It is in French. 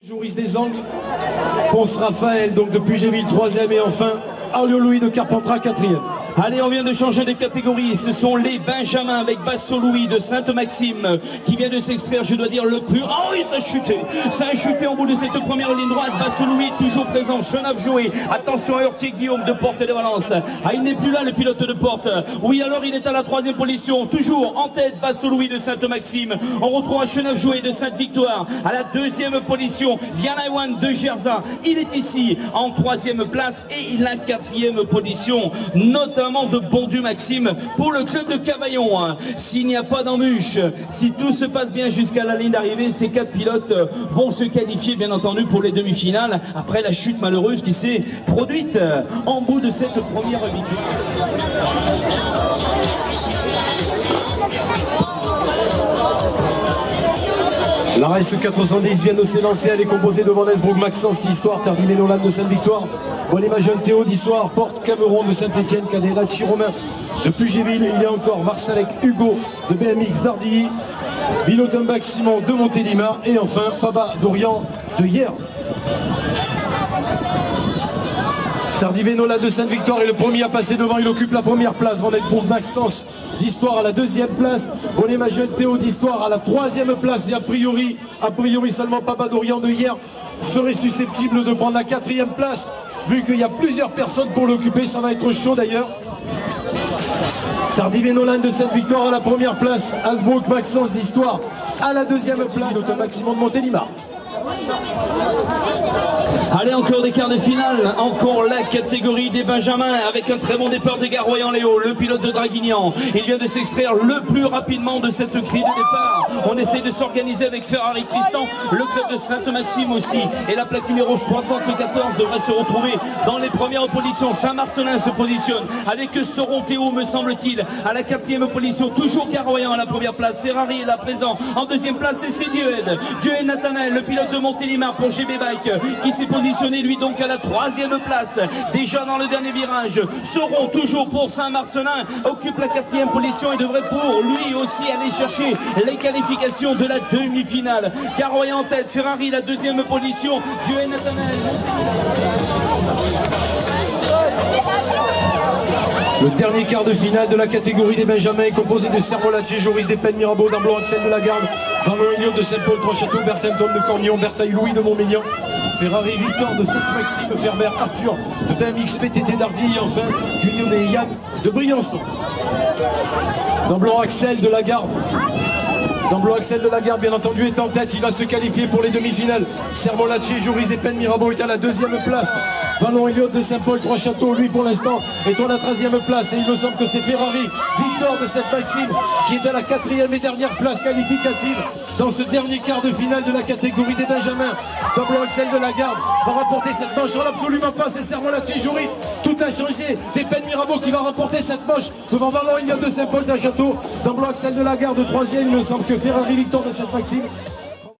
Joris des Angles, Ponce Raphaël, donc de Pugéville 3e et enfin Arlio Louis de Carpentras 4e. Allez, on vient de changer de catégorie. Ce sont les Benjamins avec Basso Louis de Sainte-Maxime qui vient de s'extraire, je dois dire, le plus... Oh oui, ça a chuté. Ça a chuté en bout de cette première ligne droite. Basso Louis toujours présent. Chenave Joé. Attention à Hurtier Guillaume de Porte de Valence. Ah, il n'est plus là, le pilote de Porte. Oui, alors il est à la 3e position. Toujours en tête, Basso Louis de Sainte-Maxime. On retrouve à Chenave Joé de Sainte-Victoire. À la 2e position, Vianaïwan de Gerza. Il est ici en 3e place et la 4e position, notamment de Bondu Maxime pour le club de Cavaillon. S'il n'y a pas d'embûche, si tout se passe bien jusqu'à la ligne d'arrivée, ces 4 pilotes vont se qualifier bien entendu pour les demi-finales après la chute malheureuse qui s'est produite en bout de cette première victoire. La race 410 vient de s'élancer, elle est composée de Van Esbroek, Maxence d'Histoire, Tardinet Nolan de Sainte-Victoire, Bonema Jeune Théo d'Histoire, Porte Cameron de Saint-Etienne, Cadelachi Romain de Pugéville, il y a encore Marsalek Hugo de BMX d'Ardilly, Bilotumbach Simon de Montélimar et enfin Paba Dorian de Hier. Tardivet Nolan de Sainte-Victoire est le premier à passer devant, il occupe la première place. Van Esbroek Maxence d'Histoire à la 2e place, Bonema Jeune Théo d'Histoire à la 3e place et a priori seulement Paba Dorian de Hier serait susceptible de prendre la 4e place vu qu'il y a plusieurs personnes pour l'occuper, ça va être chaud d'ailleurs. Tardivet Nolan de Sainte-Victoire à la première place, Asbroek Maxence d'Histoire à la 2e place, le maximum de Montélimar. Allez, encore des quarts de finale, encore la catégorie des Benjamins avec un très bon départ de Garoyan Léo, le pilote de Draguignan. Il vient de s'extraire le plus rapidement de cette grille de départ. On essaie de s'organiser avec Ferrari Tristan, le club de Sainte-Maxime aussi. Et la plaque numéro 74 devrait se retrouver dans les premières positions. Saint-Marcelin se positionne avec Soron Théo, me semble-t-il, à la 4e position. Toujours Garoyan à la première place. Ferrari est là présent. En 2e place, c'est Dieued. Dieued Nathanaël, le pilote de Montélimar pour GB Bike, qui s'est positionné lui donc à la 3e place, déjà dans le dernier virage. Soron toujours pour Saint-Marcelin occupe la 4e position et devrait pour lui aussi aller chercher les qualifications de la demi-finale. Garoyan en tête, Ferrari la 2e position, Dieu Nathanaël. Le dernier quart de finale de la catégorie des Benjamins est composé de Sermolacci, Joris Despennes, Mirabeau, d'Amblon, Axel de la Garde, Valon Elliot de Saint-Paul, Trois-Châteaux, Bertinton de Cornillon, Bertaille Louis de Montmélian, Ferrari Victor de Sainte-Maxime, Ferber Arthur de BMX VTT d'Ardilly et enfin Guyonne et Yann de Briançon. D'Amblon Axel de la Garde. D'Amblon Axel de la Garde, bien entendu, est en tête. Il va se qualifier pour les demi-finales. Sermolacci, Joris Despennes, Mirabeau est à la 2e place. Valon Elliot de Saint-Paul, Trois-Châteaux, lui pour l'instant est à la 13e place. Et il me semble que c'est Ferrari Victor de Sainte-Maxime qui est à la 4e et dernière place qualificative dans ce dernier quart de finale de la catégorie des Benjamins. D'Amblon Axel de la Garde va remporter cette manche. Oh, absolument pas, c'est Sermolacci, Joris. Tout a changé. Despennes, Mirabeau qui va remporter cette manche devant Valon Elliot de Saint-Paul, Trois-Châteaux. D'Amblon Axel de la Garde 3e. Il me semble que Ferrari Victor de Sainte-Maxime